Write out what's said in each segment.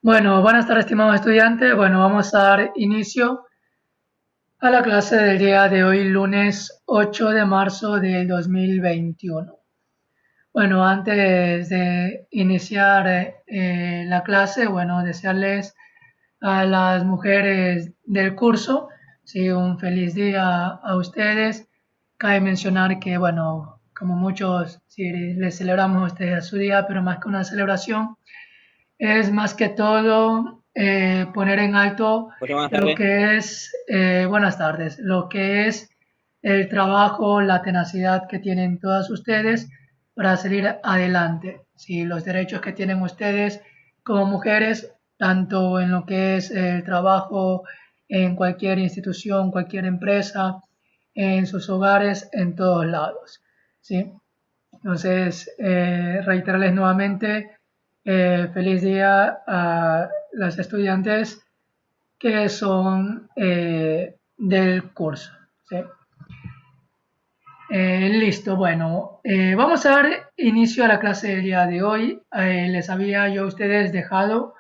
Bueno, buenas tardes, estimados estudiantes. Bueno, vamos a dar inicio a la clase del día de hoy, lunes 8 de marzo del 2021. Bueno, antes de iniciar la clase, bueno, desearles a las mujeres del curso, sí, un feliz día a ustedes. Cabe mencionar que, bueno, como muchos, sí, les celebramos a ustedes su día, pero más que una celebración, es más que todo poner en alto José, buenas lo tardes. que es, buenas tardes, lo que es el trabajo, la tenacidad que tienen todas ustedes para salir adelante. Sí, los derechos que tienen ustedes como mujeres, tanto en lo que es el trabajo en cualquier institución, cualquier empresa, en sus hogares, en todos lados. ¿Sí? Entonces, reiterarles nuevamente feliz día a las estudiantes que son del curso. ¿Sí? Listo, bueno, vamos a dar inicio a la clase del día de hoy. Les había yo a ustedes dejado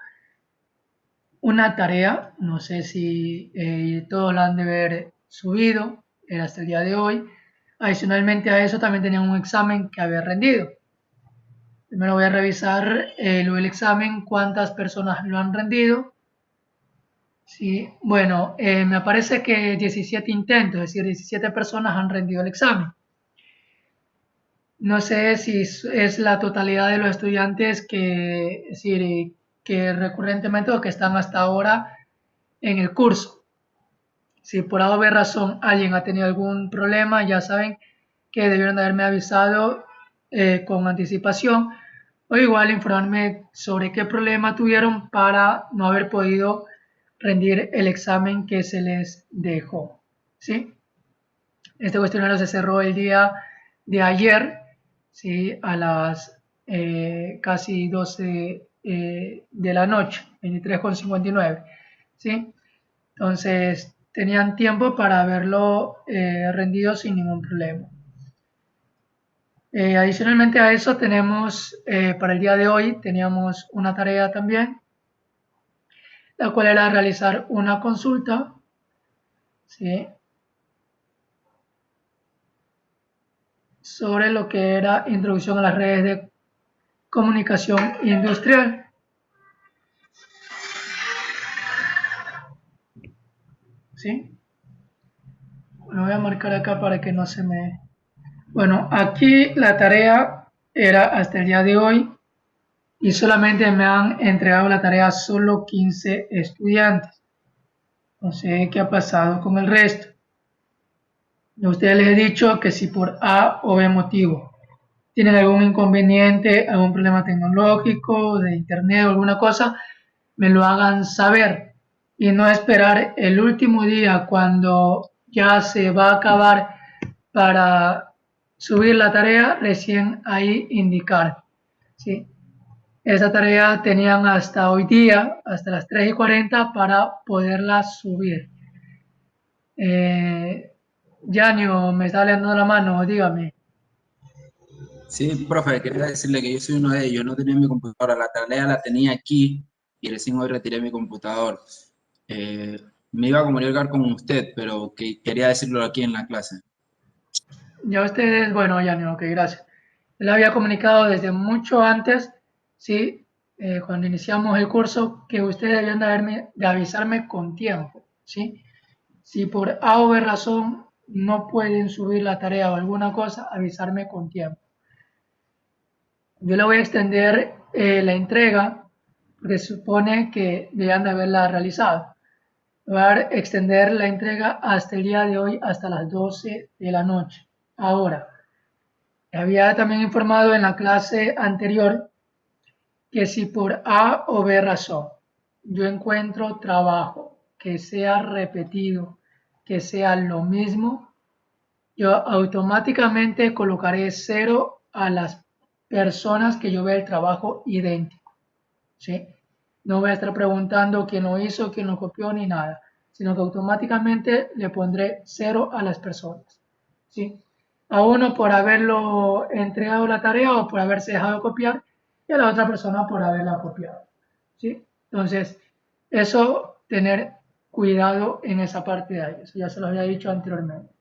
una tarea, no sé si todos la han de haber subido hasta el día de hoy. Adicionalmente a eso también tenían un examen que había rendido. Primero voy a revisar el examen, cuántas personas lo han rendido. Sí, bueno, me aparece que 17 intentos, es decir, 17 personas han rendido el examen. No sé si es la totalidad de los estudiantes que, es decir, que recurrentemente o que están hasta ahora en el curso. Si por alguna razón alguien ha tenido algún problema, ya saben que debieron de haberme avisado con anticipación o igual informarme sobre qué problema tuvieron para no haber podido rendir el examen que se les dejó. ¿Sí? Este cuestionario se cerró el día de ayer, ¿sí? A las casi 12 de la noche, 23:59. ¿Sí? Entonces tenían tiempo para haberlo rendido sin ningún problema. Adicionalmente a eso tenemos, para el día de hoy, teníamos una tarea también, la cual era realizar una consulta, ¿sí? Sobre lo que era introducción a las redes de comunicación industrial, ¿sí? Lo voy a marcar acá para que no se me... Bueno, aquí la tarea era hasta el día de hoy y solamente me han entregado la tarea solo 15 estudiantes. No sé qué ha pasado con el resto. A ustedes les he dicho que si por A o B motivo tienen algún inconveniente, algún problema tecnológico, de internet o alguna cosa, me lo hagan saber y no esperar el último día cuando ya se va a acabar para subir la tarea, recién ahí indicar. ¿Sí? Esa tarea tenían hasta hoy día, hasta las 3:40 para poderla subir. Yanio, me está leyendo la mano, dígame. Sí, profe, quería decirle que yo soy uno de ellos. No tenía mi computadora, la tarea la tenía aquí y recién hoy retiré mi computador. Me iba a comunicar con usted, pero que quería decirlo aquí en la clase. Ya ustedes, bueno, Yanio, ok, gracias. Le había comunicado desde mucho antes, sí, cuando iniciamos el curso, que ustedes debían de avisarme con tiempo, ¿sí? Si por A o B razón no pueden subir la tarea o alguna cosa, avisarme con tiempo. Yo le voy a extender la entrega, porque se supone que debían de haberla realizado. Voy a extender la entrega hasta el día de hoy, hasta las 12 de la noche. Ahora, había también informado en la clase anterior que si por A o B razón yo encuentro trabajo que sea repetido, que sea lo mismo, yo automáticamente colocaré cero a las personas que yo vea el trabajo idéntico. ¿Sí? No voy a estar preguntando quién lo hizo, quién lo copió ni nada, sino que automáticamente le pondré cero a las personas. ¿Sí? A uno por haberlo entregado la tarea o por haberse dejado copiar y a la otra persona por haberla copiado. ¿Sí? Entonces, eso, tener cuidado en esa parte de ahí. Eso ya se lo había dicho anteriormente.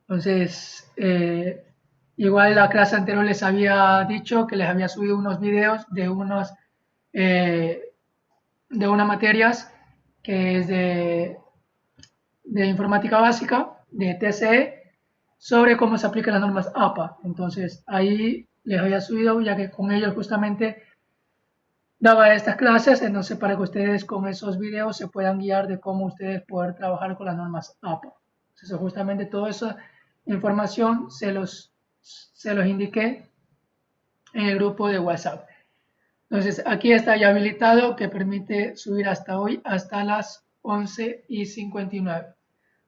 Entonces, igual la clase anterior les había dicho que les había subido unos videos eh, de unas materias que es de informática básica, de TCE, sobre cómo se aplican las normas APA. Entonces, ahí les había subido, ya que con ellos justamente daba estas clases, entonces para que ustedes con esos videos se puedan guiar de cómo ustedes poder trabajar con las normas APA. Entonces, justamente toda esa información se los indiqué en el grupo de WhatsApp. Entonces, aquí está ya habilitado que permite subir hasta hoy, hasta las 11:59.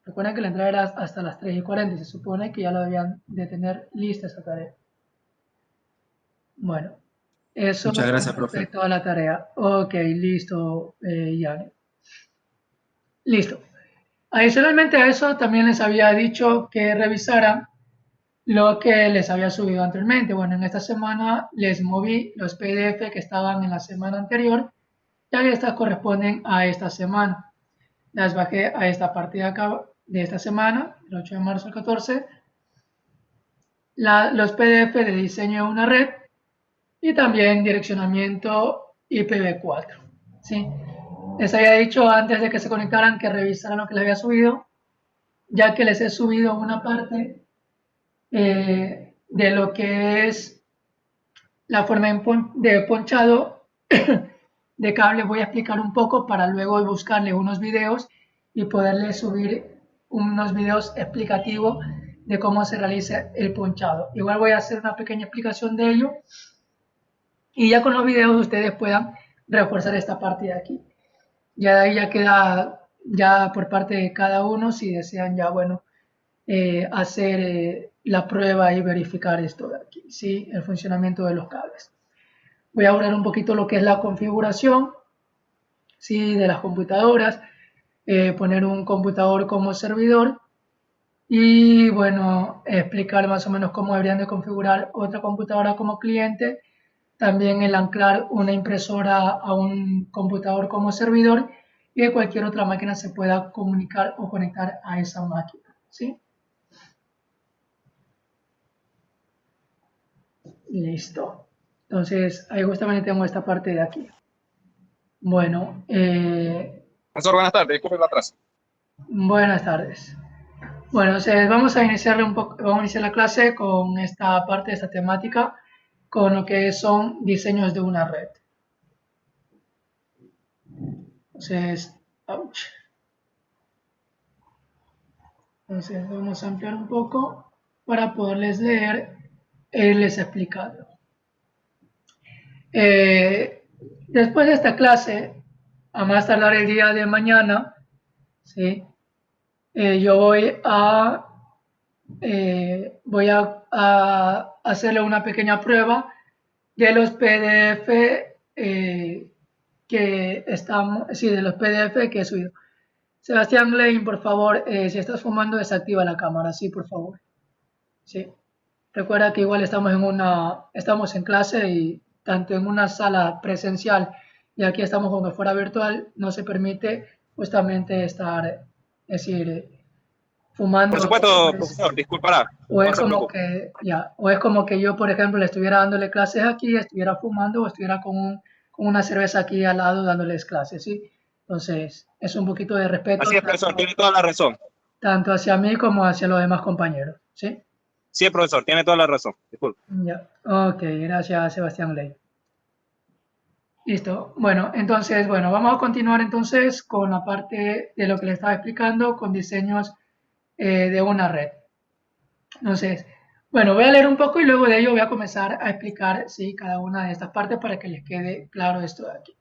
Recuerden que la entrada era hasta las 3:40 y se supone que ya lo debían de tener lista esa tarea. Bueno, eso Muchas con gracias, profe. respecto a la tarea. Ok, listo, Yanni. Listo. Adicionalmente a eso, también les había dicho que revisaran lo que les había subido anteriormente. Bueno, en esta semana les moví los PDF que estaban en la semana anterior, ya que estas corresponden a esta semana. Las bajé a esta partida acá de esta semana, el 8 de marzo al 14, los PDF de diseño de una red y también direccionamiento IPv4. ¿Sí? Les había dicho antes de que se conectaran que revisaran lo que les había subido, ya que les he subido una parte de lo que es la forma de ponchado de cable. Voy a explicar un poco para luego buscarle unos videos y poderle subir unos videos explicativos de cómo se realiza el ponchado. Igual voy a hacer una pequeña explicación de ello y ya con los videos ustedes puedan reforzar esta parte de aquí. Ya de ahí ya queda ya por parte de cada uno si desean ya, bueno, hacer la prueba y verificar esto de aquí, ¿sí? El funcionamiento de los cables. Voy a hablar un poquito lo que es la configuración, ¿sí? De las computadoras, poner un computador como servidor y, bueno, explicar más o menos cómo deberían de configurar otra computadora como cliente, también el anclar una impresora a un computador como servidor y que cualquier otra máquina se pueda comunicar o conectar a esa máquina, ¿sí? Listo. Entonces, ahí justamente tengo esta parte de aquí. Bueno, Profesor, buenas tardes, disculpe el atraso. buenas tardes. Bueno, entonces vamos a iniciar vamos a iniciar la clase con esta parte de esta temática, con lo que son diseños de una red. Entonces, ouch. Entonces vamos a ampliar un poco para poderles leer les explicado. Después de esta clase, a más tardar el día de mañana, ¿sí? Yo voy a hacerle una pequeña prueba de los PDF que estamos, sí, de los PDF que he subido. Sebastián Lein, por favor, si estás fumando, desactiva la cámara, sí, por favor. Sí. Recuerda que igual estamos en clase y tanto en una sala presencial y aquí estamos como fuera virtual, no se permite justamente estar, es decir, Por fumando. supuesto, profesor, disculpará, O no es se como preocupe. que, ya, o es como que yo, por ejemplo, le estuviera dándole clases aquí, estuviera fumando o estuviera con una cerveza aquí al lado dándoles clases, ¿sí? Entonces, es un poquito de respeto Así es, profesor, tiene toda la razón. tanto hacia mí como hacia los demás compañeros, ¿sí? Sí, profesor, tiene toda la razón. Disculpe. Ya, ok, gracias Sebastián Ley. Listo, bueno, entonces, bueno, vamos a continuar entonces con la parte de lo que le estaba explicando con diseños de una red. Entonces, bueno, voy a leer un poco y luego de ello voy a comenzar a explicar, sí, cada una de estas partes para que les quede claro esto de aquí.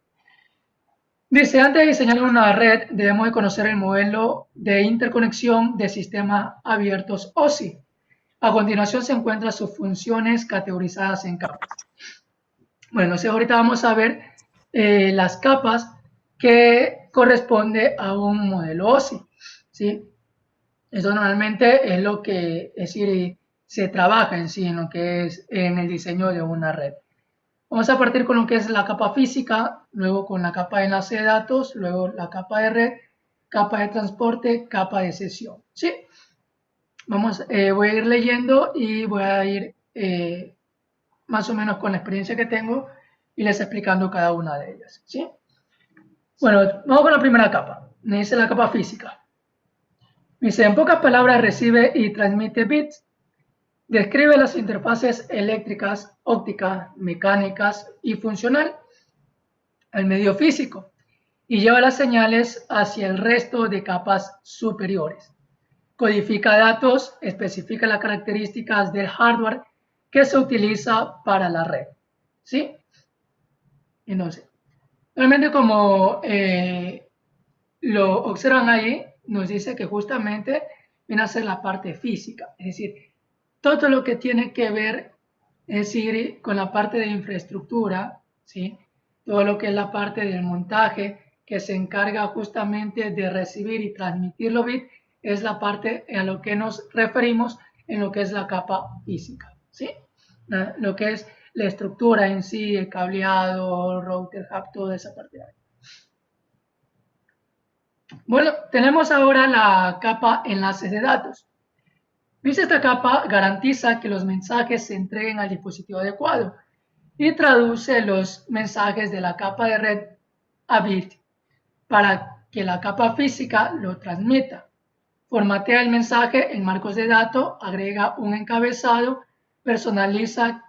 Dice, antes de diseñar una red, debemos de conocer el modelo de interconexión de sistemas abiertos OSI. A continuación se encuentran sus funciones categorizadas en capas. Bueno, entonces ahorita vamos a ver las capas que corresponde a un modelo OSI, ¿sí? Eso normalmente es lo que, es decir, se trabaja en sí, en lo que es en el diseño de una red. Vamos a partir con lo que es la capa física, luego con la capa de enlace de datos, luego la capa de red, capa de transporte, capa de sesión. ¿Sí? Voy a ir leyendo y voy a ir más o menos con la experiencia que tengo y les explicando cada una de ellas. ¿Sí? Bueno, vamos con la primera capa. Me dice la capa física. Me dice, en pocas palabras, recibe y transmite bits. Describe las interfaces eléctricas, ópticas, mecánicas y funcional al medio físico y lleva las señales hacia el resto de capas superiores. Codifica datos, especifica las características del hardware que se utiliza para la red. ¿Sí? Entonces, realmente como lo observan ahí, nos dice que justamente viene a ser la parte física, es decir, todo lo que tiene que ver, es decir, con la parte de infraestructura, ¿sí? Todo lo que es la parte del montaje que se encarga justamente de recibir y transmitir los bits, es la parte a lo que nos referimos en lo que es la capa física, ¿sí? Lo que es la estructura en sí, el cableado, router, hub, toda esa parte de ahí. Bueno, tenemos ahora la capa enlaces de datos. Dice, esta capa garantiza que los mensajes se entreguen al dispositivo adecuado y traduce los mensajes de la capa de red a bit para que la capa física lo transmita. Formatea el mensaje en marcos de datos, agrega un encabezado personalizado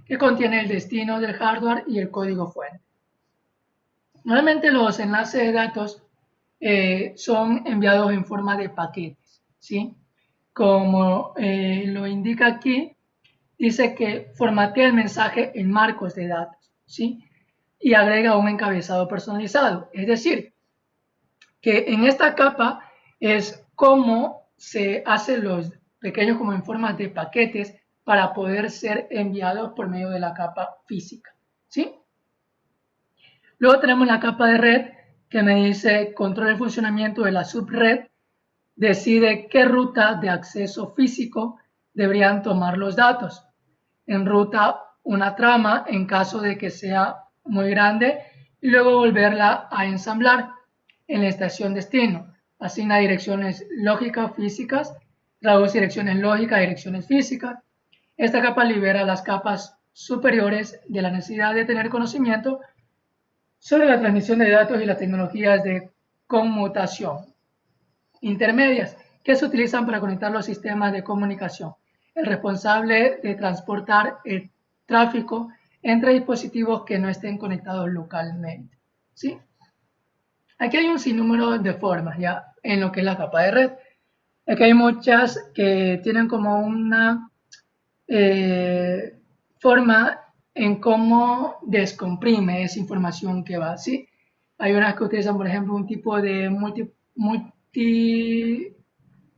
que contiene el destino del hardware y el código fuente. Normalmente los enlaces de datos son enviados en forma de paquetes, ¿sí? Como lo indica aquí, dice que formatea el mensaje en marcos de datos, ¿sí? Y agrega un encabezado personalizado. Es decir, que en esta capa es cómo se hacen los pequeños como en forma de paquetes para poder ser enviados por medio de la capa física, ¿sí? Luego tenemos la capa de red que me dice controla el funcionamiento de la subred, decide qué ruta de acceso físico deberían tomar los datos. Enruta una trama en caso de que sea muy grande y luego volverla a ensamblar en la estación destino. Asigna direcciones lógicas físicas, traduce direcciones lógicas a direcciones físicas. Esta capa libera las capas superiores de la necesidad de tener conocimiento sobre la transmisión de datos y las tecnologías de conmutación intermedias que se utilizan para conectar los sistemas de comunicación. El responsable de transportar el tráfico entre dispositivos que no estén conectados localmente, ¿sí? Aquí hay un sinnúmero de formas ya en lo que es la capa de red. Aquí hay muchas que tienen como una forma en cómo descomprime esa información que va, ¿sí? Hay unas que utilizan, por ejemplo, un tipo de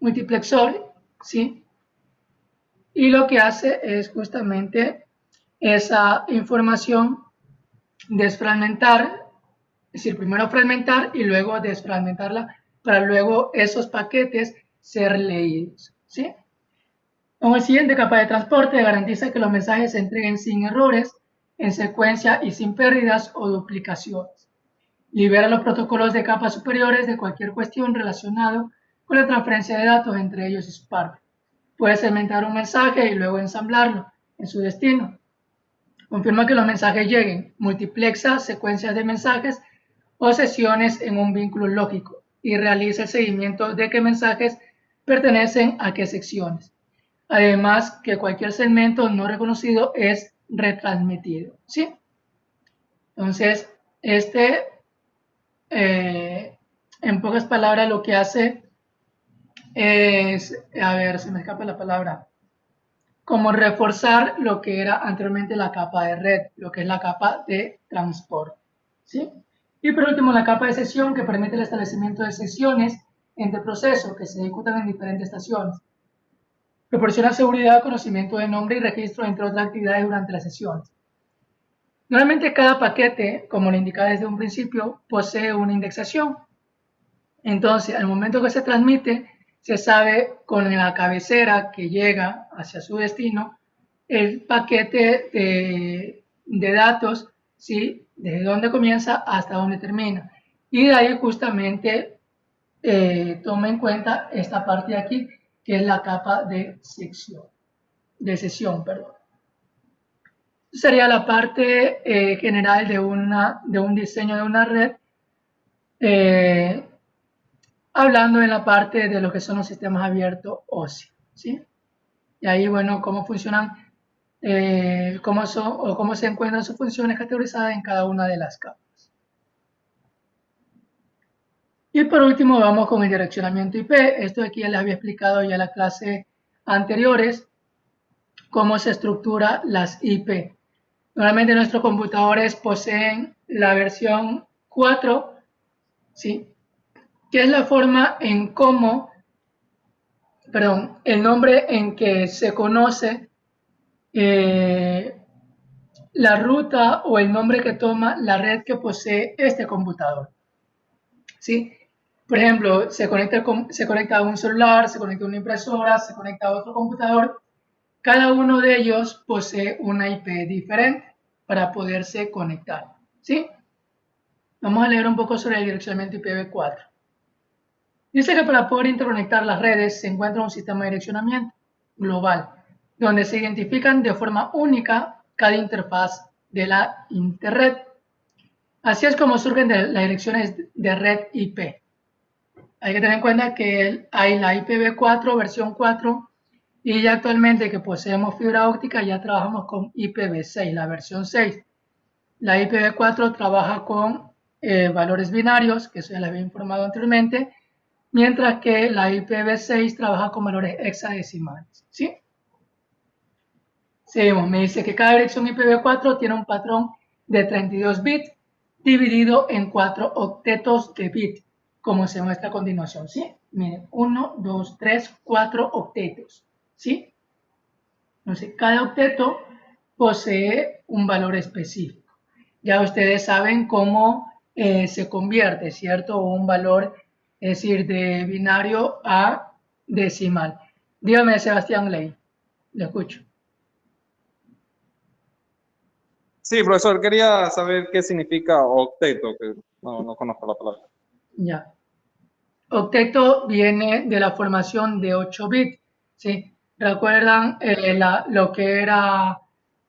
multiplexor, ¿sí? Y lo que hace es justamente esa información desfragmentar, es decir, primero fragmentar y luego desfragmentarla para luego esos paquetes ser leídos, ¿sí? Como el siguiente, capa de transporte garantiza que los mensajes se entreguen sin errores, en secuencia y sin pérdidas o duplicaciones. Libera los protocolos de capas superiores de cualquier cuestión relacionada con la transferencia de datos entre ellos y su parte. Puede segmentar un mensaje y luego ensamblarlo en su destino. Confirma que los mensajes lleguen. Multiplexa secuencias de mensajes o sesiones en un vínculo lógico y realiza el seguimiento de qué mensajes pertenecen a qué secciones. Además, que cualquier segmento no reconocido es retransmitido, ¿sí? Entonces, en pocas palabras, lo que hace es, a ver, se me escapa la palabra, como reforzar lo que era anteriormente la capa de red, lo que es la capa de transporte, ¿sí? Y por último, la capa de sesión, que permite el establecimiento de sesiones entre procesos que se ejecutan en diferentes estaciones. Proporciona seguridad, conocimiento de nombre y registro, entre otras actividades durante las sesiones. Normalmente cada paquete, como lo indicaba desde un principio, posee una indexación. Entonces, al momento que se transmite, se sabe con la cabecera que llega hacia su destino el paquete de datos, ¿sí? Desde dónde comienza hasta dónde termina. Y de ahí justamente toma en cuenta esta parte de aquí, que es la capa de sesión, perdón. Sería la parte general de un diseño de una red, hablando en la parte de lo que son los sistemas abiertos OSI, ¿sí? Y ahí, bueno, cómo funcionan, cómo se encuentran sus funciones categorizadas en cada una de las capas. Y por último vamos con el direccionamiento IP. Esto aquí ya les había explicado ya en las clases anteriores, cómo se estructura las IP. Normalmente nuestros computadores poseen la versión 4, ¿sí? Que es la forma en cómo, perdón, el nombre en que se conoce la ruta o el nombre que toma la red que posee este computador, ¿sí? Por ejemplo, se conecta a un celular, se conecta a una impresora, se conecta a otro computador. Cada uno de ellos posee una IP diferente para poderse conectar, ¿sí? Vamos a leer un poco sobre el direccionamiento IPv4. Dice que para poder interconectar las redes se encuentra un sistema de direccionamiento global, donde se identifican de forma única cada interfaz de la interred. Así es como surgen las direcciones de red IP. Hay que tener en cuenta que hay la IPv4 versión 4 y ya actualmente que poseemos fibra óptica ya trabajamos con IPv6, la versión 6. La IPv4 trabaja con valores binarios, que eso ya les había informado anteriormente, mientras que la IPv6 trabaja con valores hexadecimales, ¿sí? Seguimos, me dice que cada dirección IPv4 tiene un patrón de 32 bits dividido en 4 octetos de bit, como se muestra a continuación, ¿sí? Miren, 1, 2, 3, 4 octetos, ¿sí? Entonces, cada octeto posee un valor específico. Ya ustedes saben cómo se convierte, ¿cierto? Un valor, es decir, de binario a decimal. Dígame, Sebastián Ley, lo escucho. Sí, profesor, quería saber qué significa octeto, que no conozco la palabra. Ya. Octeto viene de la formación de 8 bits, ¿sí? ¿Recuerdan lo que era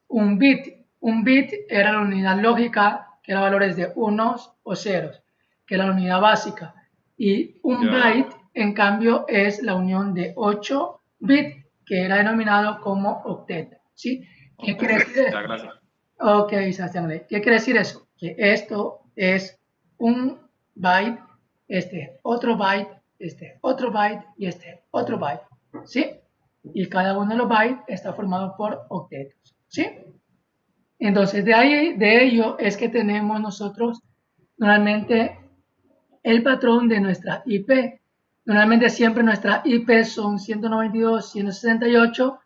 un bit? Un bit era la unidad lógica, que eran valores de unos o ceros, que era la unidad básica. Y un byte, en cambio, es la unión de 8 bits, que era denominado como octeto, ¿sí? ¿Qué quiere decir eso? Gracias. Ok, Sebastián Ley. ¿Qué quiere decir eso? Que esto es un byte, este otro byte, este otro byte y este otro byte, ¿sí? Y cada uno de los bytes está formado por octetos, ¿sí? Entonces, de ello es que tenemos nosotros normalmente el patrón de nuestra IP. Normalmente siempre nuestras IP son 192, 168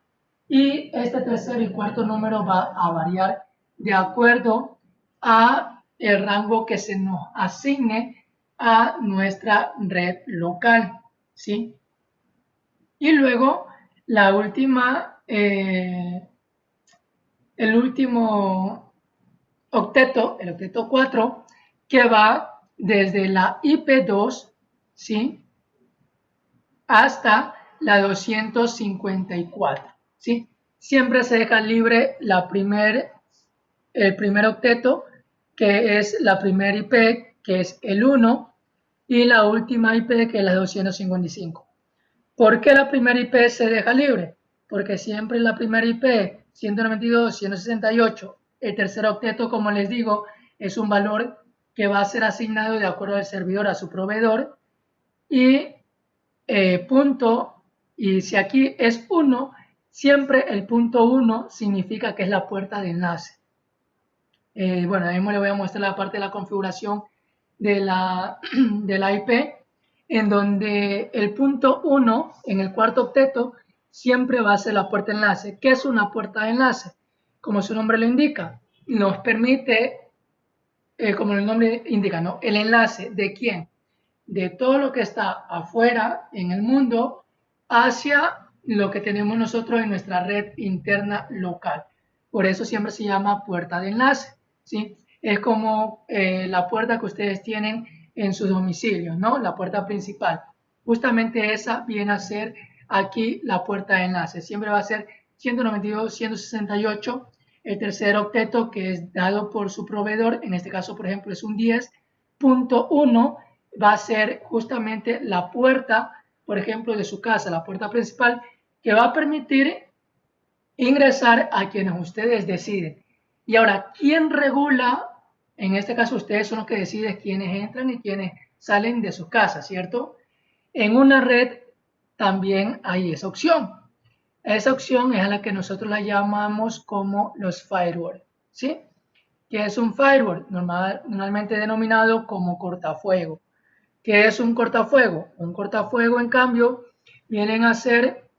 y este tercer y cuarto número va a variar de acuerdo a el rango que se nos asigne a nuestra red local, ¿sí? Y luego la última, el último octeto, el octeto 4, que va desde la IP2, ¿sí? Hasta la 254, ¿sí? Siempre se deja libre el primer octeto, que es la primera IP, que es el 1, y la última IP, que es la 255. ¿Por qué la primera IP se deja libre? Porque siempre la primera IP, 192, 168, el tercer octeto, como les digo, es un valor que va a ser asignado de acuerdo al servidor a su proveedor y punto, y si aquí es 1, siempre el punto 1 significa que es la puerta de enlace. Bueno, ahora mismo le voy a mostrar la parte de la configuración de la IP, en donde el punto 1 en el cuarto octeto siempre va a ser la puerta de enlace. ¿Qué es una puerta de enlace? Como su nombre lo indica, nos permite, como el nombre indica, ¿no? El enlace de quién, de todo lo que está afuera en el mundo hacia lo que tenemos nosotros en nuestra red interna local. Por eso siempre se llama puerta de enlace, ¿sí? Es como la puerta que ustedes tienen en sus domicilios, ¿no? La puerta principal. Justamente esa viene a ser aquí la puerta de enlace. Siempre va a ser 192.168, el tercer octeto que es dado por su proveedor, en este caso, por ejemplo, es un 10.1, va a ser justamente la puerta, por ejemplo, de su casa, la puerta principal, que va a permitir ingresar a quienes ustedes deciden. Y ahora, ¿quién regula? En este caso, ustedes son los que deciden quiénes entran y quiénes salen de sus casas, ¿cierto? En una red también hay esa opción. Esa opción es a la que nosotros la llamamos como los firewall, ¿sí? ¿Qué es un firewall? Normalmente denominado como cortafuego. ¿Qué es un cortafuego? Un cortafuego, en cambio, vienen a ser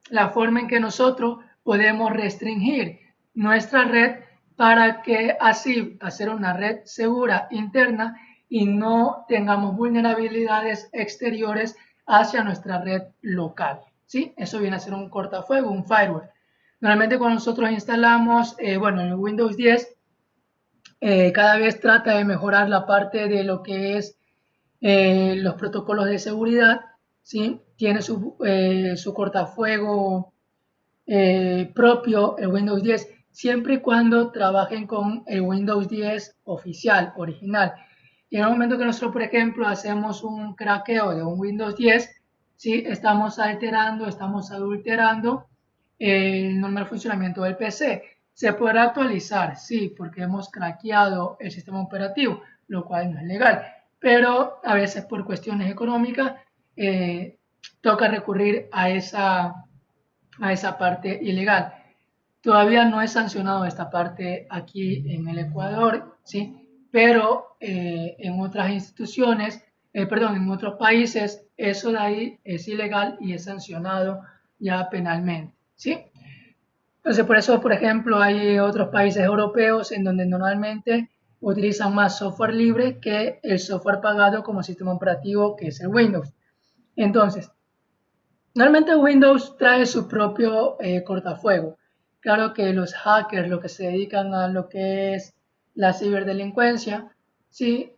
la forma en que nosotros podemos restringir nuestra red para que así hacer una red segura interna y no tengamos vulnerabilidades exteriores hacia nuestra red local, ¿sí? Eso viene a ser un cortafuego, un firewall. Normalmente cuando nosotros instalamos, bueno, en Windows 10, cada vez trata de mejorar la parte de lo que es los protocolos de seguridad, ¿sí? Tiene su cortafuego propio, el Windows 10, siempre y cuando trabajen con el Windows 10 oficial, original. Y en el momento que nosotros, por ejemplo, hacemos un craqueo de un Windows 10, ¿sí? Estamos alterando, estamos adulterando el normal funcionamiento del PC. ¿Se podrá actualizar? Sí, porque hemos craqueado el sistema operativo, lo cual no es legal. Pero a veces por cuestiones económicas toca recurrir a esa parte ilegal. Todavía no es sancionado esta parte aquí en el Ecuador, ¿sí? Pero en otras instituciones, en otros países, eso de ahí es ilegal y es sancionado ya penalmente, ¿sí? Entonces, por eso, por ejemplo, hay otros países europeos en donde normalmente utilizan más software libre que el software pagado como sistema operativo, que es el Windows. Entonces, normalmente Windows trae su propio cortafuego. Claro que los hackers, los que se dedican a lo que es la ciberdelincuencia, sí,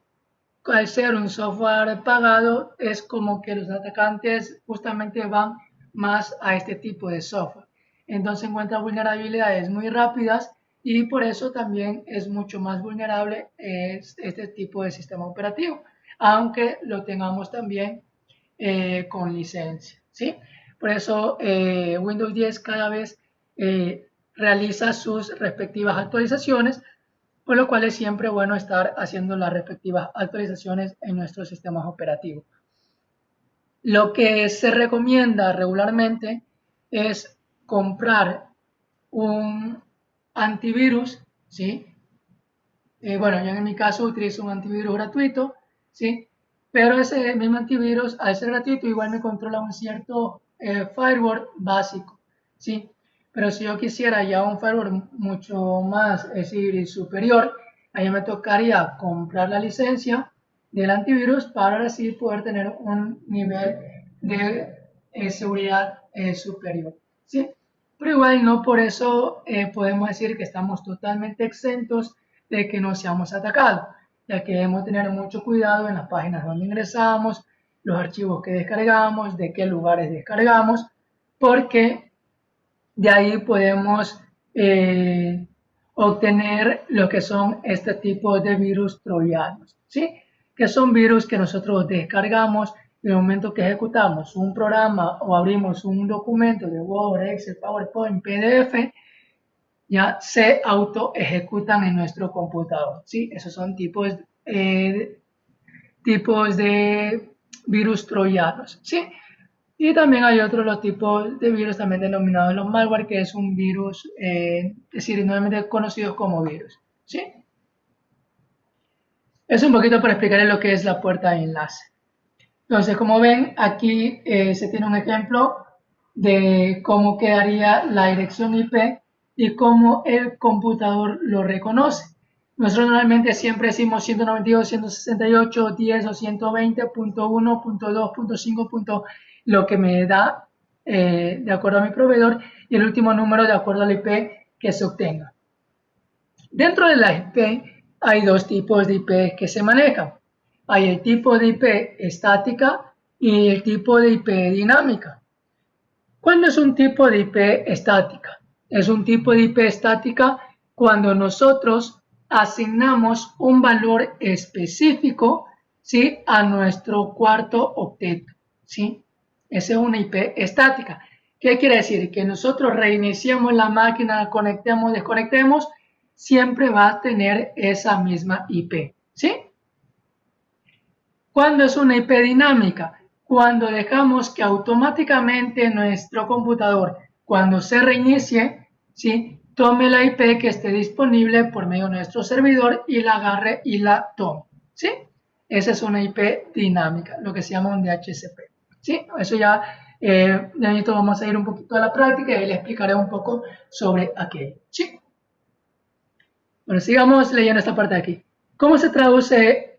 al ser un software pagado, es como que los atacantes justamente van más a este tipo de software. Entonces encuentran vulnerabilidades muy rápidas y por eso también es mucho más vulnerable este tipo de sistema operativo, aunque lo tengamos también con licencia, ¿sí? Por eso Windows 10 cada vez realiza sus respectivas actualizaciones, por lo cual es siempre bueno estar haciendo las respectivas actualizaciones en nuestros sistemas operativos. Lo que se recomienda regularmente es comprar un antivirus, ¿sí? Bueno, yo en mi caso utilizo un antivirus gratuito, ¿sí? Pero ese mismo antivirus, al ser gratuito, igual me controla un cierto firewall básico, ¿sí? Pero si yo quisiera ya un firewall mucho más, es decir, superior, ahí me tocaría comprar la licencia del antivirus para así poder tener un nivel de seguridad superior, ¿sí? Pero igual no por eso podemos decir que estamos totalmente exentos de que no seamos atacados, ya que debemos tener mucho cuidado en las páginas donde ingresamos, los archivos que descargamos, de qué lugares descargamos, porque de ahí podemos obtener lo que son este tipo de virus troyanos, ¿sí? Que son virus que nosotros descargamos en el momento que ejecutamos un programa o abrimos un documento de Word, Excel, PowerPoint, PDF, ya se auto ejecutan en nuestro computador, ¿sí? Esos son tipos de virus troyanos, ¿sí? Y también hay otros tipos de virus también denominados los malware, que es un virus, es decir, normalmente conocidos como virus, ¿sí? Es un poquito para explicarles lo que es la puerta de enlace. Entonces, como ven, aquí se tiene un ejemplo de cómo quedaría la dirección IP y cómo el computador lo reconoce. Nosotros normalmente siempre decimos 192.168.10 o 120.1.2.5. Lo que me da de acuerdo a mi proveedor, y el último número de acuerdo al IP que se obtenga. Dentro de la IP hay dos tipos de IP que se manejan. Hay el tipo de IP estática y el tipo de IP dinámica. ¿Cuándo es un tipo de IP estática? Es un tipo de IP estática cuando nosotros asignamos un valor específico, ¿sí?, a nuestro cuarto octeto, ¿sí? Esa es una IP estática. ¿Qué quiere decir? Que nosotros reiniciamos la máquina, conectemos, desconectemos, siempre va a tener esa misma IP, ¿sí? ¿Cuándo es una IP dinámica? Cuando dejamos que automáticamente nuestro computador, cuando se reinicie, ¿sí?, tome la IP que esté disponible por medio de nuestro servidor y la agarre y la tome, ¿sí? Esa es una IP dinámica, lo que se llama un DHCP, ¿sí? Eso ya, vamos a ir un poquito a la práctica y le explicaré un poco sobre aquello, ¿sí? Bueno, sigamos leyendo esta parte de aquí. ¿Cómo se traduce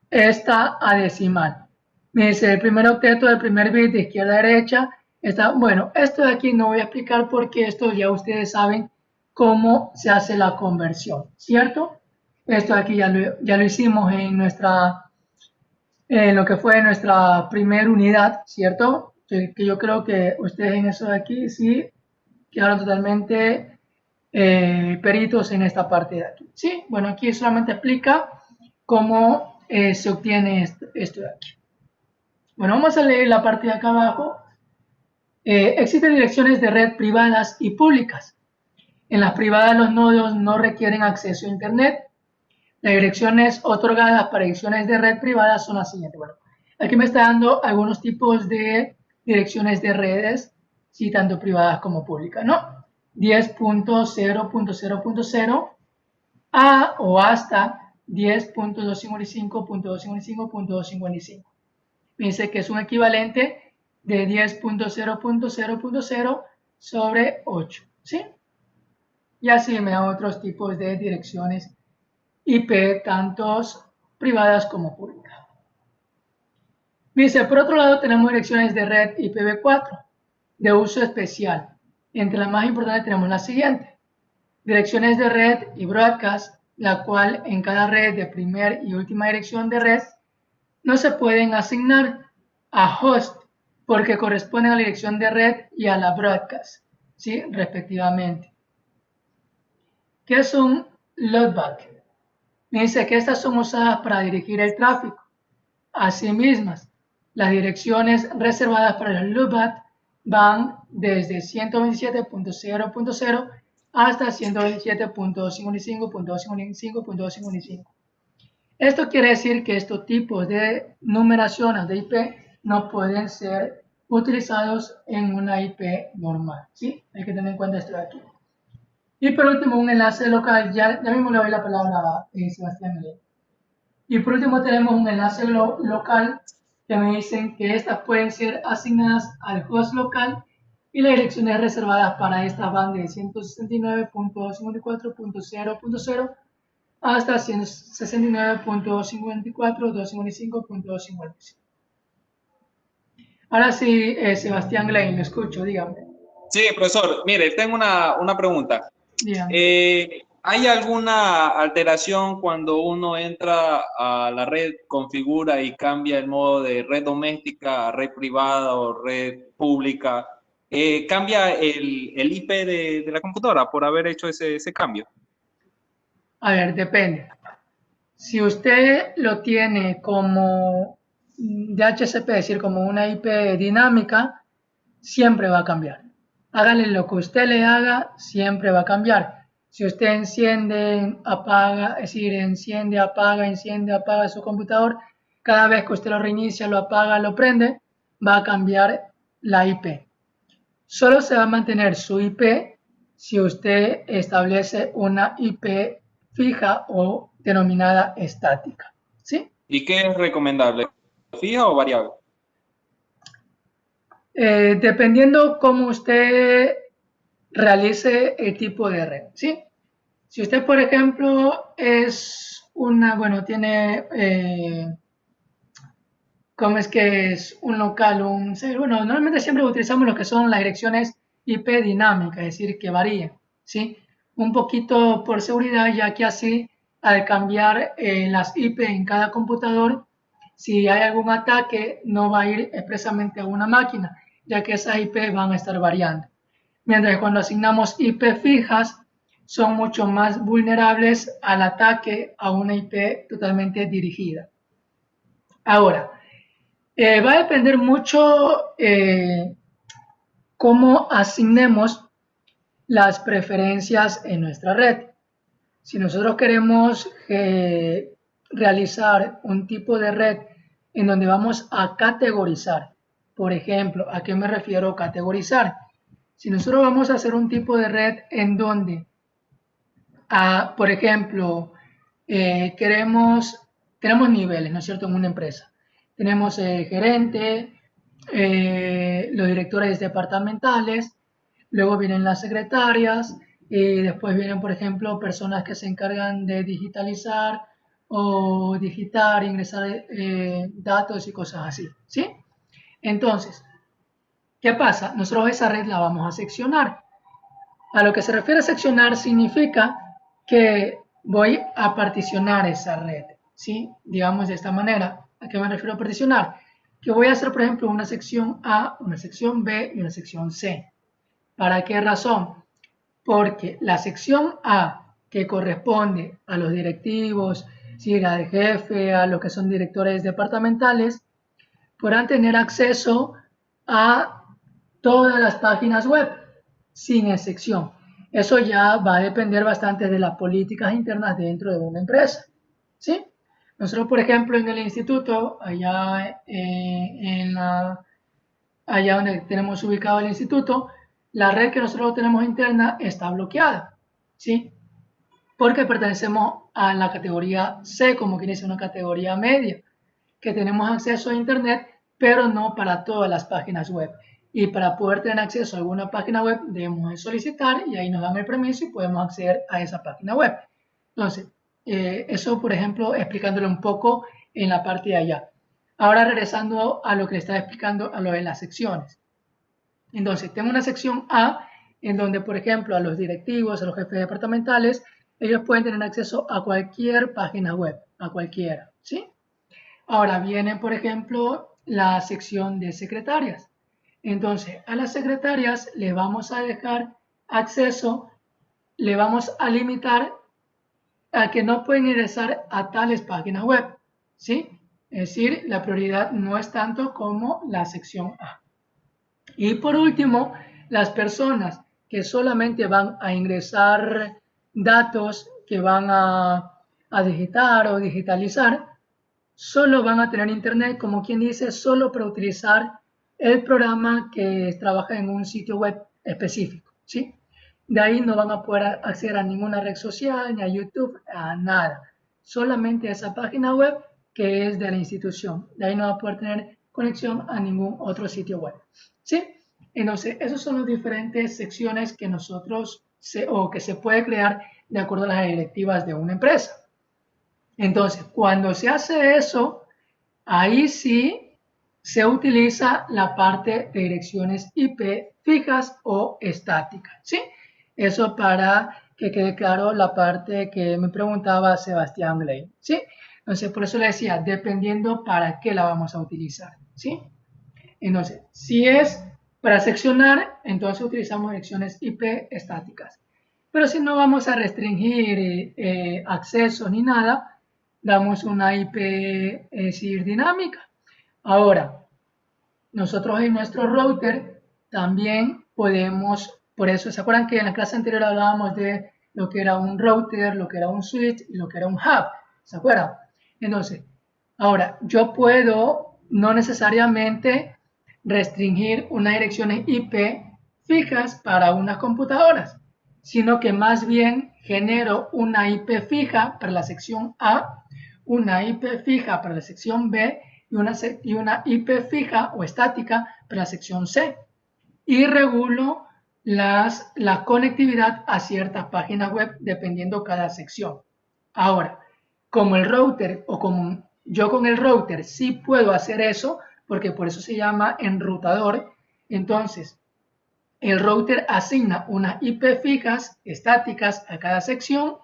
esta a decimal? Me dice el primer octeto del primer bit de izquierda a derecha. Está, bueno, esto de aquí no voy a explicar porque esto ya ustedes saben cómo se hace la conversión, ¿cierto? Esto de aquí ya lo hicimos en lo que fue nuestra primera unidad, ¿cierto? Que yo creo que ustedes en eso de aquí sí quedaron totalmente peritos en esta parte de aquí, ¿sí? Bueno, aquí solamente explica cómo se obtiene esto de aquí. Bueno, vamos a leer la parte de acá abajo. Existen direcciones de red privadas y públicas. En las privadas los nodos no requieren acceso a Internet. Las direcciones otorgadas para direcciones de red privadas son las siguientes. Bueno, aquí me está dando algunos tipos de direcciones de redes, sí, tanto privadas como públicas, ¿no? 10.0.0.0 a o hasta 10.255.255.255. Me dice que es un equivalente de 10.0.0.0 sobre 8, ¿sí? Y así me da otros tipos de direcciones IP, tantos privadas como públicas. Dice, por otro lado tenemos direcciones de red IPv4 de uso especial. Entre las más importantes tenemos la siguiente. Direcciones de red y broadcast, la cual en cada red de primera y última dirección de red no se pueden asignar a host porque corresponden a la dirección de red y a la broadcast, ¿sí?, respectivamente. ¿Qué es un loopback? Me dice que estas son usadas para dirigir el tráfico. Asimismo, las direcciones reservadas para el loopback van desde 127.0.0 hasta 127.255.255.255. Esto quiere decir que estos tipos de numeraciones de IP no pueden ser utilizados en una IP normal, ¿sí? Hay que tener en cuenta esto de aquí. Y por último, un enlace local. Ya mismo le doy la palabra a Sebastián. Y por último tenemos un enlace local que me dicen que estas pueden ser asignadas al host local y las direcciones reservadas para estas van de 169.54.0.0 hasta 169.54.255.255. Ahora sí, Sebastián Glein, lo escucho, dígame. Sí, profesor, mire, tengo una pregunta. Dígame. ¿Hay alguna alteración cuando uno entra a la red, configura y cambia el modo de red doméstica a red privada o red pública? ¿Cambia el IP de la computadora por haber hecho ese cambio? A ver, depende. Si usted lo tiene como DHCP, es decir, como una IP dinámica, siempre va a cambiar. Hágale lo que usted le haga, siempre va a cambiar. Si usted enciende, apaga, es decir, enciende, apaga su computador, cada vez que usted lo reinicia, lo apaga, lo prende, va a cambiar la IP. Solo se va a mantener su IP si usted establece una IP fija o denominada estática, ¿sí? ¿Y qué es recomendable? ¿Fija o variable? Dependiendo cómo usted realice el tipo de red, ¿sí? Si usted, por ejemplo, es una, bueno, tiene, cómo es que es un local, un server. Bueno, normalmente siempre utilizamos lo que son las direcciones IP dinámicas, es decir, que varían, ¿sí? Un poquito por seguridad, ya que así, al cambiar las IP en cada computador, si hay algún ataque, no va a ir expresamente a una máquina, ya que esas IP van a estar variando. Mientras que cuando asignamos IP fijas, son mucho más vulnerables al ataque a una IP totalmente dirigida. Ahora, va a depender mucho cómo asignemos las preferencias en nuestra red. Si nosotros queremos realizar un tipo de red en donde vamos a categorizar, por ejemplo, ¿a qué me refiero categorizar? Si nosotros vamos a hacer un tipo de red en donde, por ejemplo, tenemos niveles, ¿no es cierto?, en una empresa. Tenemos gerente, los directores departamentales, luego vienen las secretarias, y después vienen, por ejemplo, personas que se encargan de digitalizar o digitar, ingresar datos y cosas así, ¿sí? Entonces, ¿qué pasa? Nosotros esa red la vamos a seccionar. A lo que se refiere a seccionar significa que voy a particionar esa red, ¿sí? Digamos de esta manera. ¿A qué me refiero a particionar? Que voy a hacer, por ejemplo, una sección A, una sección B y una sección C. ¿Para qué razón? Porque la sección A, que corresponde a los directivos, ¿sí?, al jefe, a los que son directores departamentales, podrán tener acceso a todas las páginas web, sin excepción. Eso ya va a depender bastante de las políticas internas dentro de una empresa, ¿sí? Nosotros, por ejemplo, en el instituto, allá donde tenemos ubicado el instituto, la red que nosotros tenemos interna está bloqueada, ¿sí? Porque pertenecemos a la categoría C, como quiere decir una categoría media, que tenemos acceso a internet, pero no para todas las páginas web. Y para poder tener acceso a alguna página web, debemos solicitar y ahí nos dan el permiso y podemos acceder a esa página web. Entonces, eso, por ejemplo, explicándolo un poco en la parte de allá. Ahora regresando a lo que le estaba explicando, a lo de las secciones. Entonces, tengo una sección A, en donde, por ejemplo, a los directivos, a los jefes departamentales, ellos pueden tener acceso a cualquier página web, a cualquiera, ¿sí? Ahora viene, por ejemplo, la sección de secretarias. Entonces, a las secretarias le vamos a dejar acceso, le vamos a limitar a que no pueden ingresar a tales páginas web, ¿sí? Es decir, la prioridad no es tanto como la sección A. Y por último, las personas que solamente van a ingresar datos que van a digitar o digitalizar, solo van a tener internet, como quien dice, solo para utilizar el programa que trabaja en un sitio web específico, ¿sí? De ahí no van a poder acceder a ninguna red social, ni a YouTube, a nada. Solamente a esa página web que es de la institución. De ahí no va a poder tener conexión a ningún otro sitio web, ¿sí? Entonces, esas son las diferentes secciones que nosotros, que se puede crear de acuerdo a las directivas de una empresa. Entonces, cuando se hace eso, ahí sí se utiliza la parte de direcciones IP fijas o estáticas, ¿sí? Eso para que quede claro la parte que me preguntaba Sebastián Ley, ¿sí? Entonces, por eso le decía, dependiendo para qué la vamos a utilizar, ¿sí? Entonces, si es para seccionar, entonces utilizamos direcciones IP estáticas. Pero si no vamos a restringir acceso ni nada, damos una IP, es decir, dinámica. Ahora, nosotros en nuestro router también podemos, por eso, ¿se acuerdan que en la clase anterior hablábamos de lo que era un router, lo que era un switch y lo que era un hub? ¿Se acuerdan? Entonces, ahora, yo puedo no necesariamente restringir unas direcciones IP fijas para unas computadoras, sino que más bien genero una IP fija para la sección A, una IP fija para la sección B y una IP fija o estática para la sección C. Y regulo la conectividad a ciertas páginas web dependiendo cada sección. Ahora, como el router o como yo con el router sí puedo hacer eso, porque por eso se llama enrutador. Entonces, el router asigna unas IP fijas, estáticas, a cada sección,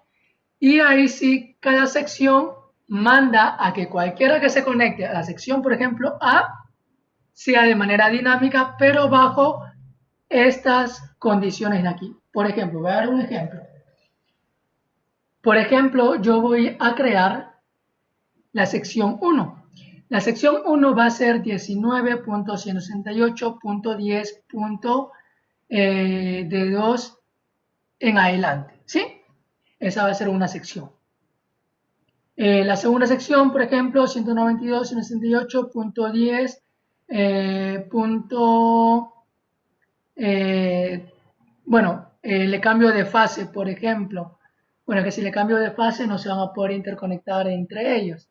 y ahí sí, cada sección manda a que cualquiera que se conecte a la sección, por ejemplo, A, sea de manera dinámica, pero bajo estas condiciones de aquí. Por ejemplo, voy a dar un ejemplo. Por ejemplo, yo voy a crear la sección 1. La sección 1 va a ser 19.168.10. De 2 en adelante, ¿sí? Esa va a ser una sección. La segunda sección, por ejemplo, 192.168.10. Le cambio de fase, por ejemplo. Bueno, que si le cambio de fase no se van a poder interconectar entre ellos.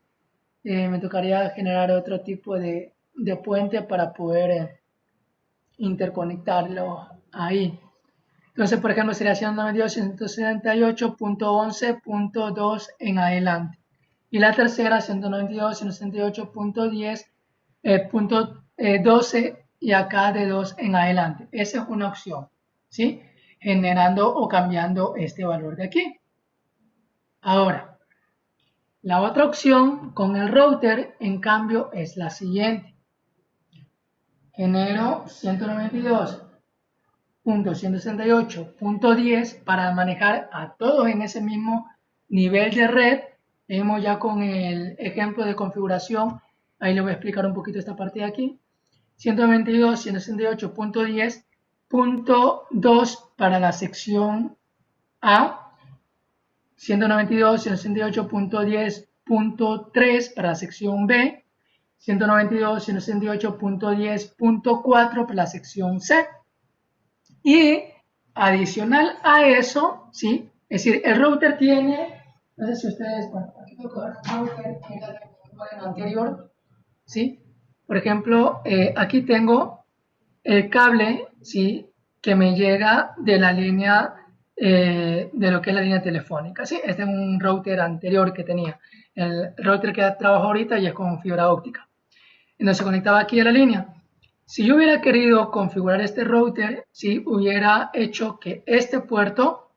Me tocaría generar otro tipo de puente para poder interconectarlo ahí. Entonces, por ejemplo, sería 192.178.11.2 en adelante. Y la tercera, 192.168.10.12 y acá de 2 en adelante. Esa es una opción, ¿sí? Generando o cambiando este valor de aquí. Ahora, la otra opción con el router, en cambio, es la siguiente. Genero 192.168.10 para manejar a todos en ese mismo nivel de red. Vemos ya con el ejemplo de configuración, ahí le voy a explicar un poquito esta parte de aquí. 192.168.10.2 para la sección A, 192.168.10.3 para la sección B, 192.168.10.4 para la sección C. Y adicional a eso, ¿sí? Es decir, el router tiene, no sé si ustedes, bueno, aquí tengo el router en el anterior, ¿sí? Por ejemplo, aquí tengo el cable, ¿sí? Que me llega de la línea, de lo que es la línea telefónica, ¿sí? Este es un router anterior que tenía. El router que trabajo ahorita ya es con fibra óptica. Entonces se conectaba aquí a la línea. Si yo hubiera querido configurar este router, ¿sí? Hubiera hecho que este puerto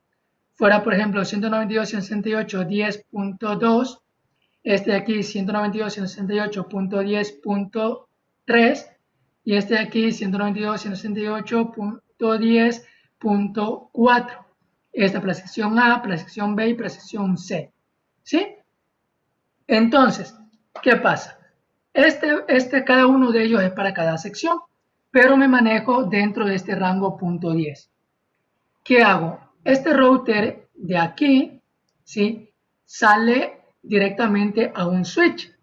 fuera, por ejemplo, 192.168.10.2, este de aquí 192.168.10.3 y este de aquí 192.168.10.4. Esta para la sección A, para la sección B y para la sección C, ¿sí? Entonces, ¿qué pasa? Cada uno de ellos es para cada sección, pero me manejo dentro de este rango .10. ¿Qué hago? Este router de aquí, ¿sí? Sale directamente a un switch.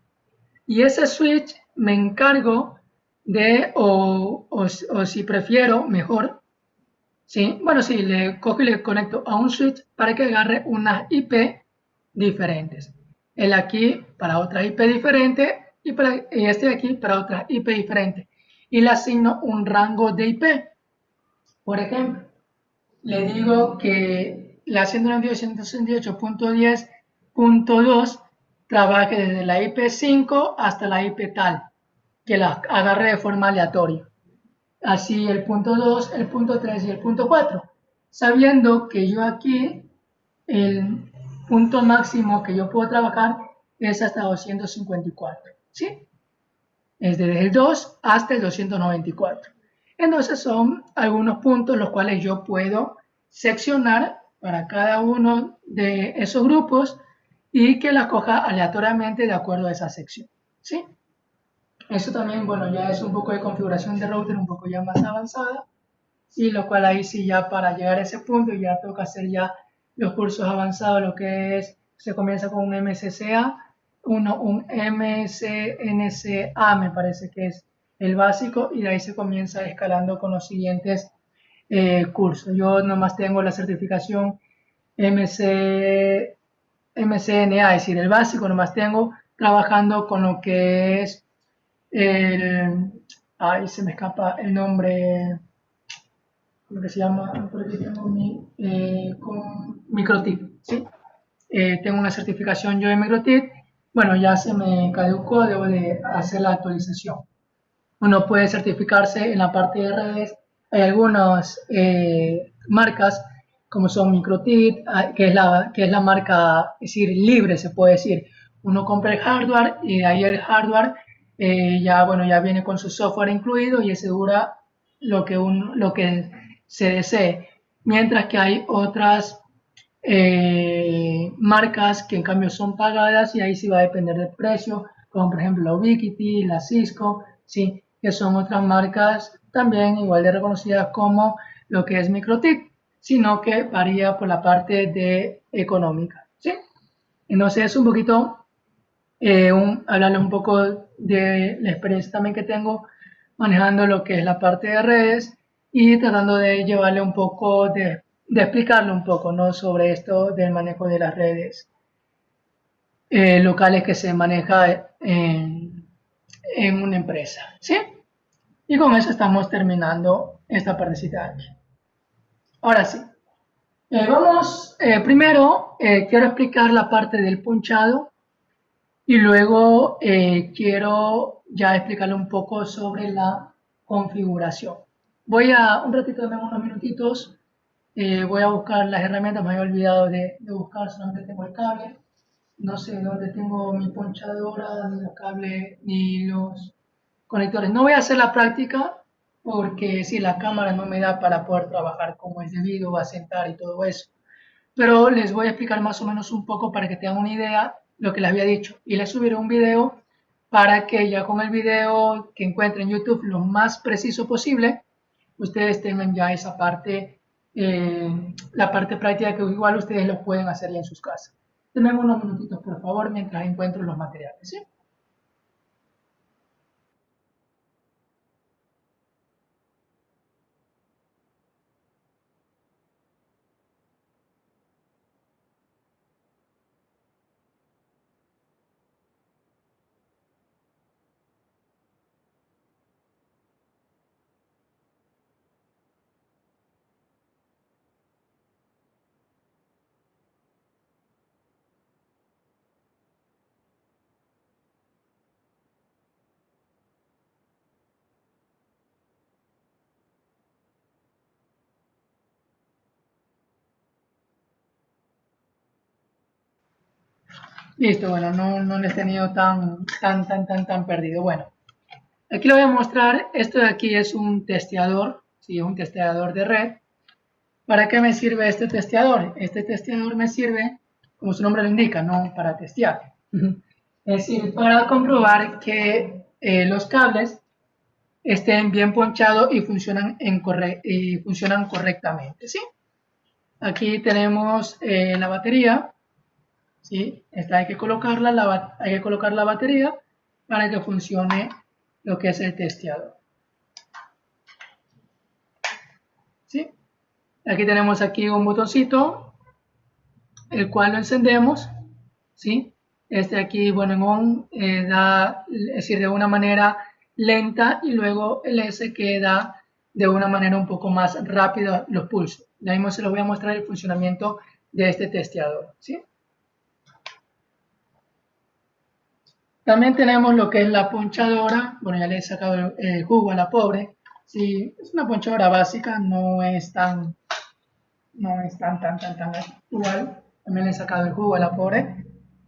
Y ese switch me encargo de, o si prefiero, mejor, ¿sí? Bueno, sí, le cojo y le conecto a un switch para que agarre unas IP diferentes. El aquí para otra IP diferente y este de aquí para otra IP diferente. Y le asigno un rango de IP. Por ejemplo, le digo que la 192.168.10.2 trabaje desde la IP 5 hasta la IP tal, que la agarre de forma aleatoria. Así el punto 2, el punto 3 y el punto 4. Sabiendo que yo aquí el punto máximo que yo puedo trabajar es hasta 254, ¿sí? Es desde el 2 hasta el 294. Entonces son algunos puntos los cuales yo puedo seccionar para cada uno de esos grupos y que la coja aleatoriamente de acuerdo a esa sección, ¿sí? Eso también, bueno, ya es un poco de configuración de router un poco ya más avanzada, y lo cual ahí sí ya para llegar a ese punto ya toca hacer ya los cursos avanzados, lo que es, se comienza con un MCCA, un MCNCA me parece que es el básico, y de ahí se comienza escalando con los siguientes cursos. Yo nomás tengo la certificación MCNA, es decir, el básico nomás tengo, trabajando con lo que es ahí se me escapa el nombre, lo que se llama, por aquí tengo con MikroTik, ¿sí? Tengo una certificación yo de MikroTik bueno, ya se me caducó, debo de hacer la actualización. Uno puede certificarse en la parte de redes. Hay algunas marcas como son Microtik, que es la marca, es decir, libre se puede decir. Uno compra el hardware y de ahí el hardware ya, bueno, ya viene con su software incluido y asegura lo que se desee. Mientras que hay otras marcas que en cambio son pagadas y ahí sí va a depender del precio, como por ejemplo la Ubiquiti, la Cisco, ¿sí? Que son otras marcas también igual de reconocidas como lo que es Microtik, sino que varía por la parte de económica, ¿sí? Entonces es un poquito, hablarle un poco de la experiencia también que tengo manejando lo que es la parte de redes y tratando de llevarle un poco de explicarle un poco, ¿no? Sobre esto del manejo de las redes locales que se maneja en una empresa, ¿sí? Y con eso estamos terminando esta partecita de aquí. Ahora sí, primero quiero explicar la parte del punchado y luego quiero ya explicarle un poco sobre la configuración. Un ratito, dame unos minutitos, voy a buscar las herramientas, me había olvidado de buscar, solamente tengo el cable. No sé dónde tengo mi ponchadora, ni los cables, ni los conectores. No voy a hacer la práctica porque si la cámara no me da para poder trabajar como es debido, va a sentar y todo eso. Pero les voy a explicar más o menos un poco para que tengan una idea lo que les había dicho. Y les subiré un video para que ya con el video que encuentren en YouTube lo más preciso posible, ustedes tengan ya esa parte, la parte práctica que igual ustedes lo pueden hacer ya en sus casas. Denme unos minutitos, por favor, mientras encuentro los materiales, ¿sí? Listo, bueno, no les he tenido tan perdido. Bueno, aquí le voy a mostrar, esto de aquí es un testeador, ¿sí? Un testeador de red. ¿Para qué me sirve este testeador? Este testeador me sirve, como su nombre lo indica, ¿no? Para testear. Es decir, para comprobar que los cables estén bien ponchados y funcionan correctamente, ¿sí? Aquí tenemos la batería, ¿sí? Esta hay que colocar la batería para que funcione lo que es el testeador, ¿sí? Aquí tenemos aquí un botoncito, el cual lo encendemos, ¿sí? Este aquí, bueno, en on es decir, de una manera lenta y luego el S que da de una manera un poco más rápida los pulsos. Ya mismo se los voy a mostrar el funcionamiento de este testeador, ¿sí? También tenemos lo que es la ponchadora. Bueno, ya le he sacado el jugo a la pobre. Sí, es una ponchadora básica, no es tan actual. También le he sacado el jugo a la pobre.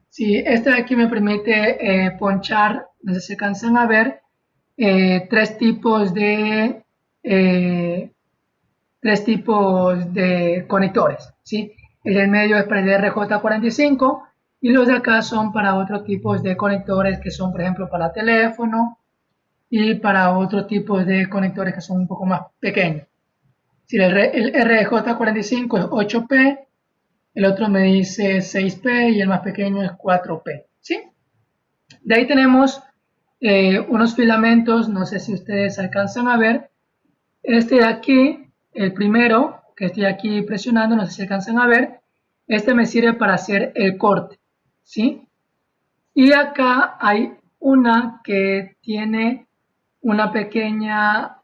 Sí, este de aquí me permite ponchar, no sé si se alcanzan a ver, tres tipos de conectores, ¿sí? El del medio es para el RJ45 y los de acá son para otros tipos de conectores que son, por ejemplo, para teléfono y para otros tipos de conectores que son un poco más pequeños. Si el RJ45 es 8P, el otro me dice 6P y el más pequeño es 4P, ¿sí? De ahí tenemos unos filamentos, no sé si ustedes alcanzan a ver. Este de aquí, el primero que estoy aquí presionando, no sé si alcanzan a ver, este me sirve para hacer el corte, ¿sí? Y acá hay una que tiene una pequeña,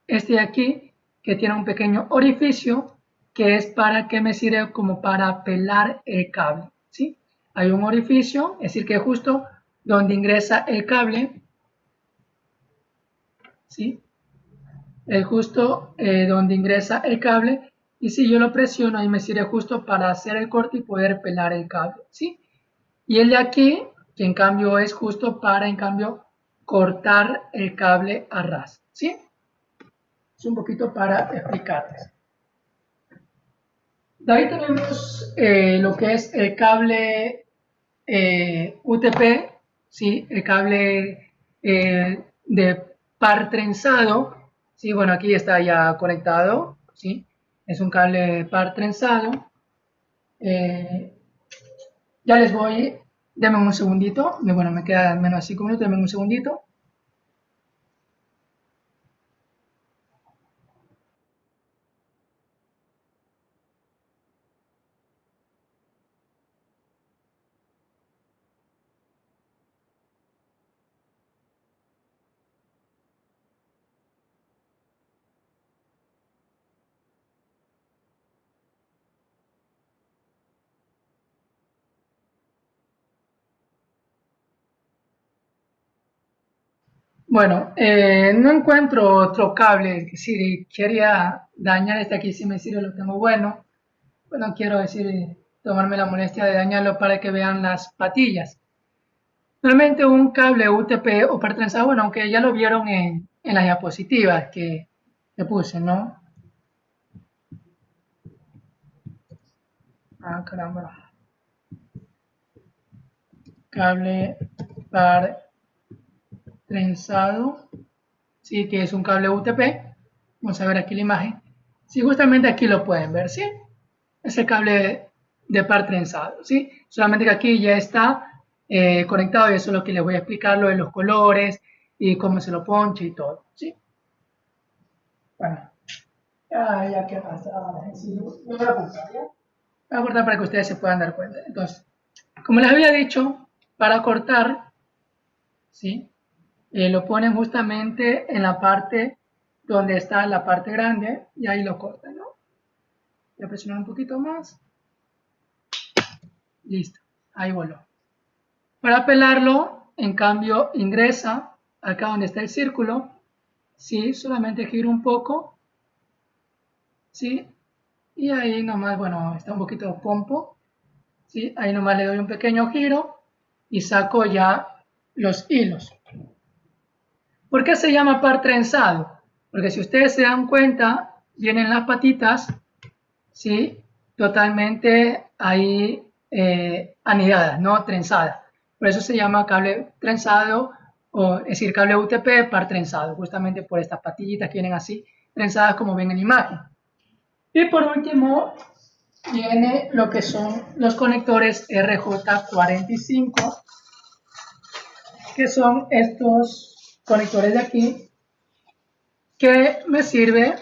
este de aquí, que tiene un pequeño orificio, que es para que me sirve como para pelar el cable, ¿sí? Hay un orificio, es decir, que justo donde ingresa el cable, ¿sí? Es justo donde ingresa el cable, y si yo lo presiono ahí me sirve justo para hacer el corte y poder pelar el cable, ¿sí? Y el de aquí, que en cambio es justo para, en cambio, cortar el cable a ras, ¿sí? Es un poquito para explicarles. De ahí tenemos lo que es el cable UTP, ¿sí? El cable de par trenzado, ¿sí? Bueno, aquí está ya conectado, ¿sí? Es un cable par trenzado. Ya les voy, denme un segundito, bueno, me quedan menos de 5 minutos, denme un segundito. Bueno, no encuentro otro cable que si quería dañar este aquí, si me sirve lo tengo bueno. Bueno, quiero decir, tomarme la molestia de dañarlo para que vean las patillas. Realmente un cable UTP o par trenzado, bueno, aunque ya lo vieron en las diapositivas que puse, ¿no? Ah, caramba. Cable par trenzado, sí, que es un cable UTP. Vamos a ver aquí la imagen. Sí, justamente aquí lo pueden ver, ¿sí? Es el cable de par trenzado, ¿sí? Solamente que aquí ya está conectado y eso es lo que les voy a explicar, lo de los colores y cómo se lo ponche y todo, ¿sí? Bueno, ya que más, sí, no me voy a apuntar, ¿ya? Voy a cortar para que ustedes se puedan dar cuenta. Entonces, como les había dicho, para cortar, ¿sí? Lo ponen justamente en la parte donde está la parte grande y ahí lo cortan, ¿no? Voy a presionar un poquito más. Listo, ahí voló. Para pelarlo, en cambio, ingresa acá donde está el círculo, ¿sí? Solamente giro un poco, ¿sí? Y ahí nomás, bueno, está un poquito pompo, ¿sí? Ahí nomás le doy un pequeño giro y saco ya los hilos. ¿Por qué se llama par trenzado? Porque si ustedes se dan cuenta, vienen las patitas, ¿sí? Totalmente ahí anidadas, ¿no? Trenzadas. Por eso se llama cable trenzado, o es decir, cable UTP par trenzado, justamente por estas patillitas que vienen así, trenzadas como ven en la imagen. Y por último, viene lo que son los conectores RJ45, que son estos conectores de aquí, que me sirve